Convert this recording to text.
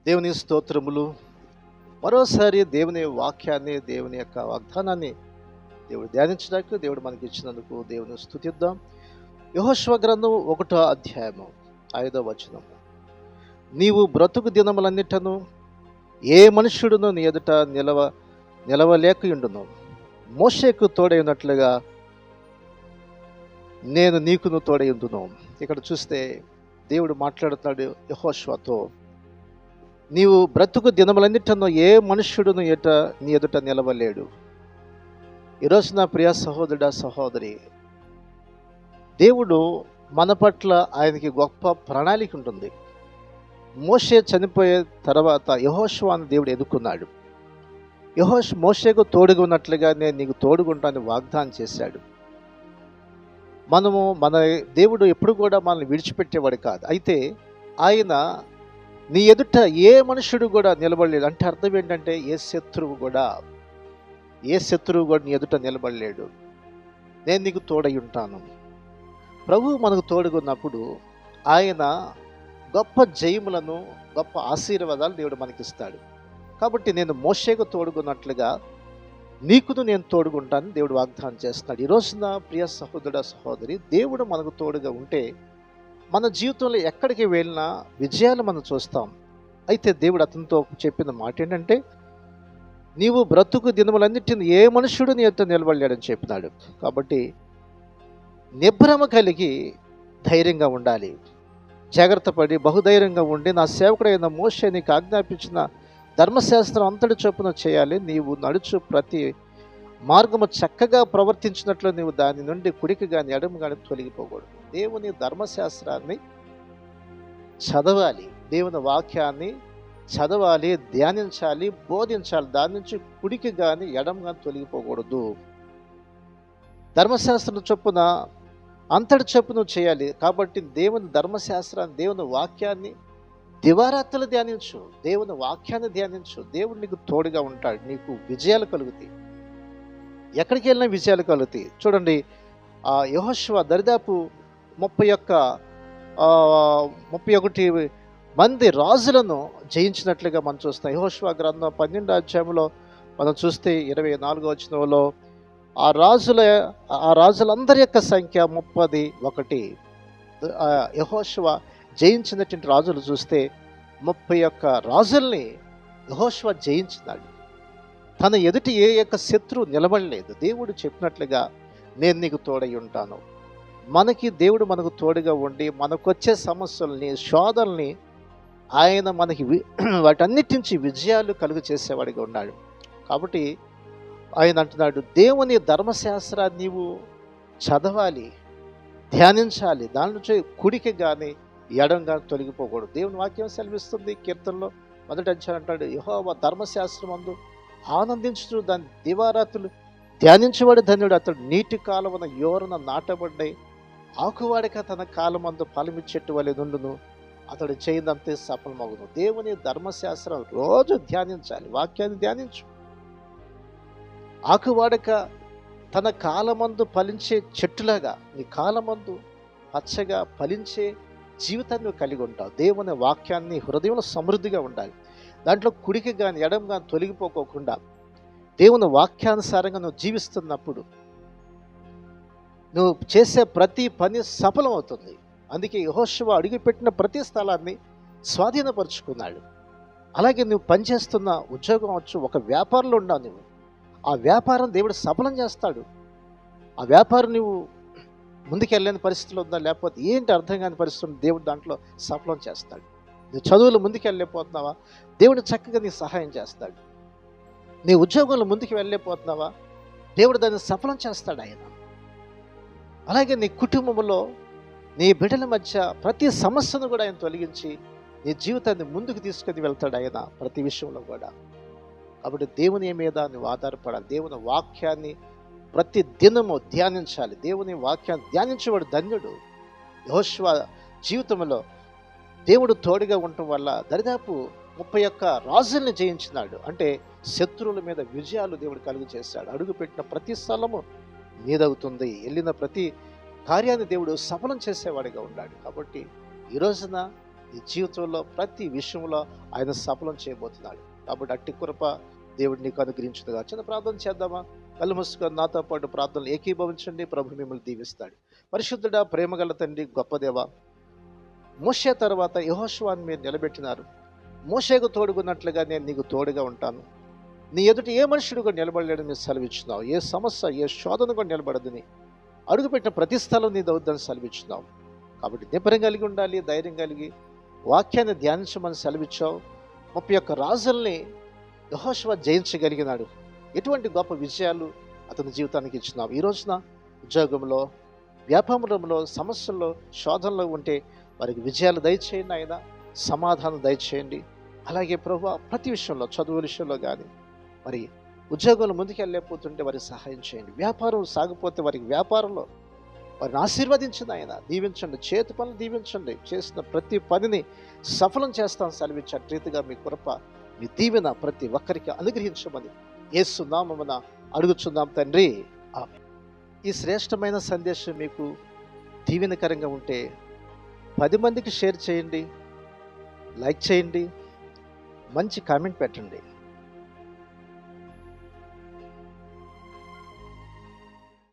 దేవుని స్తోత్రములు. మరోసారి దేవుని వాక్యాన్ని, దేవుని యొక్క వాగ్దానాన్ని దేవుడు ధ్యానించడానికి దేవుడు మనకి ఇచ్చినందుకు దేవుని స్తుతిద్దాం. యెహోషువ గ్రంథం 1వ అధ్యాయము 5వ వచనము. నీవు బ్రతుకు దినములన్నిటను ఏ మనుష్యుడును నీ ఎదుట నిలవలేకయుండును. మోషేకు తోడైనట్లుగా నేను నీకును తోడైందును. ఇక్కడ చూస్తే దేవుడు మాట్లాడుతున్నాడు యెహోషువతో. నీవు బ్రతుకు దినములన్నిటను ఏ మనుష్యుడును నీ ఎదుట నిలవలేడు. ఈరోజు నా ప్రియ సహోదరుడా, సహోదరి, దేవుడు మన పట్ల ఆయనకి గొప్ప ప్రణాళిక ఉంటుంది. మోషే చనిపోయే తర్వాత యెహోషువను దేవుడు ఎన్నుకున్నాడు. మోషేకు తోడుగా ఉన్నట్లుగా నేను నీకు తోడుగుంటానని వాగ్దానం చేశాడు. మన దేవుడు ఎప్పుడు కూడా మనల్ని విడిచిపెట్టేవాడు కాదు. అయితే ఆయన నీ ఎదుట ఏ మనుషుడు కూడా నిలబడలేడు. అంటే అర్థం ఏంటంటే ఏ శత్రువు కూడా నీ ఎదుట నిలబడలేడు. నేను నీకు తోడై ఉంటాను. ప్రభువు మనకు తోడుగున్నప్పుడు ఆయన గొప్ప జయములను, గొప్ప ఆశీర్వాదాలు దేవుడు మనకిస్తాడు. కాబట్టి నేను మోషేకు తోడుగున్నట్లుగా నీకును నేను తోడుగుంటానని దేవుడు వాగ్దానం చేస్తున్నాడు. ఈ రోజున ప్రియ సహోదరుడా, సహోదరి, దేవుడు మనకు తోడుగా ఉంటే మన జీవితంలో ఎక్కడికి వెళ్ళినా విజయాలు మనం చూస్తాం. అయితే దేవుడు అతనితో చెప్పిన మాట ఏంటంటే, నీవు బ్రతుకు దినములన్నిటిని ఏ మనుషుడు నీ ఎదుట నిలబడలేడని చెప్పినాడు. కాబట్టి నిబ్రమ కలిగి ధైర్యంగా ఉండాలి. జాగ్రత్త పడి బహుధైర్యంగా ఉండి నా సేవకుడైన మోషే నీకు ఆజ్ఞాపించిన ధర్మశాస్త్రం అంతటి చొప్పున చేయాలి. నీవు నడుచు ప్రతి మార్గము చక్కగా ప్రవర్తించినట్లు నీవు దాని నుండి కుడికి కానీ ఎడమ కానీ తొలగిపోకూడదు. దేవుని ధర్మశాస్త్రాన్ని చదవాలి, దేవుని వాక్యాన్ని చదవాలి, ధ్యానించాలి, బోధించాలి. దాని నుంచి కుడికి కానీ ఎడమ కానీ తొలగిపోకూడదు. ధర్మశాస్త్రం చొప్పున అంతటి చొప్పున చేయాలి. కాబట్టి దేవుని ధర్మశాస్త్రాన్ని, దేవుని వాక్యాన్ని దివారాత్రులు ధ్యానించు, దేవుని వాక్యాన్ని ధ్యానించు. దేవుడు నీకు తోడుగా ఉంటాడు. నీకు విజయాలు కలుగుతాయి. ఎక్కడికి వెళ్ళినా విజయాలు కలుగుతాయి. చూడండి, యెహోషువ దరిదాపు 31 మంది రాజులను జయించినట్లుగా మనం చూస్తాం. యెహోషువ గ్రంథం 12వ అధ్యాయంలో మనం చూస్తే 24వ వచనంలో ఆ రాజులందరి యొక్క సంఖ్య 31. యెహోషువ జయించినటువంటి రాజులు చూస్తే 31 రాజుల్ని యెహోషువ జయించినాడు. తన ఎదుటి ఏ యొక్క శత్రువు నిలబడలేదు. దేవుడు చెప్పినట్లుగా నేను నీకు తోడై ఉంటాను. దేవుడు మనకు తోడుగా ఉండి మనకొచ్చే సమస్యల్ని, శోధనల్ని ఆయన మనకి వాటన్నిటి నుంచి విజయాలు కలుగు చేసేవాడిగా ఉన్నాడు. కాబట్టి ఆయన అంటున్నాడు, దేవుని ధర్మశాస్త్రాన్ని నీవు చదవాలి, ధ్యానించాలి. దాని నుంచి కుడికి కానీ ఎడం కానీ తొలగిపోకూడదు. దేవుని వాక్యం సెలవిస్తుంది. కీర్తనలో 1వ అధ్యాయం అంటాడు, యెహోవా ధర్మశాస్త్రమందు ఆనందించుతూ దాని దివారాత్రులు ధ్యానించేవాడు ధన్యుడు. అతడు నీటి కాలమున యోరన నాటబడ్డాయి ఆకువాడిక తన కాలమందు ఫలమిచ్చెట్టు వలె నుండును. అతడు చేయదంతే సఫలమగును. దేవుని ధర్మశాస్త్రం రోజు ధ్యానించాలి. వాక్యాన్ని ధ్యానించు. ఆకువాడక తన కాలమందు ఫలించే చెట్టులాగా నీ కాలమందు పచ్చగా ఫలించే జీవితాన్ని నువ్వు కలిగి ఉంటావు. దేవుని వాక్యాన్ని హృదయంలో సమృద్ధిగా ఉండాలి. దాంట్లో కుడికి కానీ ఎడం కానీ తొలగిపోకోకుండా దేవుని వాక్యానుసారంగా నువ్వు జీవిస్తున్నప్పుడు నువ్వు చేసే ప్రతి పని సఫలం అవుతుంది. అందుకే యెహోషువ అడుగుపెట్టిన ప్రతి స్థలాన్ని స్వాధీనపరుచుకున్నాడు. అలాగే నువ్వు పనిచేస్తున్న ఉద్యోగం అవచ్చు, ఒక వ్యాపారంలో ఉన్నావు. నువ్వు ఆ వ్యాపారం దేవుడు సఫలం చేస్తాడు. ఆ వ్యాపారం నువ్వు ముందుకెళ్ళలేని పరిస్థితులు ఉందా, లేకపోతే ఏంటి అర్థం కాని పరిస్థితులు, దేవుడు దాంట్లో సఫలం చేస్తాడు. నీ చదువులు ముందుకెళ్ళలేకపోతున్నావా, దేవుడు చక్కగా నీకు సహాయం చేస్తాడు. నీ ఉద్యోగంలో ముందుకు వెళ్ళలేకపోతున్నావా, దేవుడు దాన్ని సఫలం చేస్తాడు ఆయన. అలాగే నీ కుటుంబంలో నీ బిడ్డల మధ్య ప్రతి సమస్యను కూడా ఆయన తొలగించి నీ జీవితాన్ని ముందుకు తీసుకొని వెళ్తాడు ఆయన ప్రతి విషయంలో కూడా. కాబట్టి దేవుని మీద నువ్వు ఆధారపడాలి. దేవుని వాక్యాన్ని ప్రతి దినము ధ్యానించాలి. దేవుని వాక్యాన్ని ధ్యానించేవాడు ధన్యుడు. యెహోషువ జీవితంలో దేవుడు తోడుగా ఉండటం వల్ల దరిదాపు 31 రాజుల్ని జయించినాడు. అంటే శత్రువుల మీద విజయాలు దేవుడు కలుగు చేశాడు. అడుగుపెట్టిన ప్రతి స్థలము నీదవుతుంది. వెళ్ళిన ప్రతి కార్యాన్ని దేవుడు సఫలం చేసేవాడిగా ఉన్నాడు. కాబట్టి ఈ రోజున నీ జీవితంలో ప్రతి విషయంలో ఆయన సఫలం చేయబోతున్నాడు. కాబట్టి అట్టి కృప దేవుడు నీకు అనుగ్రహించునుగా. చిన్న ప్రార్థన చేద్దామా? కళ్ళు మూసుకొని నాతో పాటు ప్రార్థనలు ఏకీభవించండి. ప్రభు మిమ్మల్ని దీవిస్తాడు. పరిశుద్ధుడా, ప్రేమగల తండ్రి, గొప్ప దేవ, మోషే తర్వాత యెహోషువను మీరు నిలబెట్టినారు. మోషేకు తోడుగున్నట్లుగా నేను నీకు తోడుగా ఉంటాను. నీ ఎదుట ఏ మనుషుడు కూడా నిలబడలేడని మీరు సెలవిచ్చున్నావు. ఏ సమస్య, ఏ శోధన కూడా నిలబడదని, అడుగుపెట్టిన ప్రతి స్థలం నీ దౌద్దని సెలవిచ్చున్నావు. కాబట్టి నిబ్బరం కలిగి ఉండాలి, ధైర్యం కలిగి వాక్యాన్ని ధ్యానించమని సెలవిచ్చావు. 31 రాజుల్ని యెహోషువ జయించగలిగినాడు. ఎటువంటి గొప్ప విజయాలు అతని జీవితానికి ఇచ్చినావు. ఈ రోజున ఉద్యోగంలో, వ్యాపారంలో, సమస్యల్లో, శోధనలో ఉంటే వారికి విజయాలు దయచేయండి ఆయన, సమాధానం దయచేయండి. అలాగే ప్రభువా, ప్రతి విషయంలో, చదువు విషయంలో కానీ, మరి ఉద్యోగంలో ముందుకెళ్ళలేకపోతుంటే వారికి సహాయం చేయండి. వ్యాపారం సాగిపోతే వారికి వ్యాపారంలో వారిని ఆశీర్వదించండి ఆయన, దీవించండి. చేతి పనులు దీవించండి. చేసిన ప్రతి పనిని సఫలం చేస్తాను సెలవిచ్చే రీతిగా మీ కృప, మీ దీవెన ప్రతి ఒక్కరికి అనుగ్రహించమని యేసు నామమున అడుగుచున్నాం తండ్రి, ఆమేన్. ఈ శ్రేష్టమైన సందేశం మీకు దీవెనకరంగా ఉంటే 10 మందికి షేర్ చేయండి, లైక్ చేయండి, మంచి కామెంట్ పెట్టండి.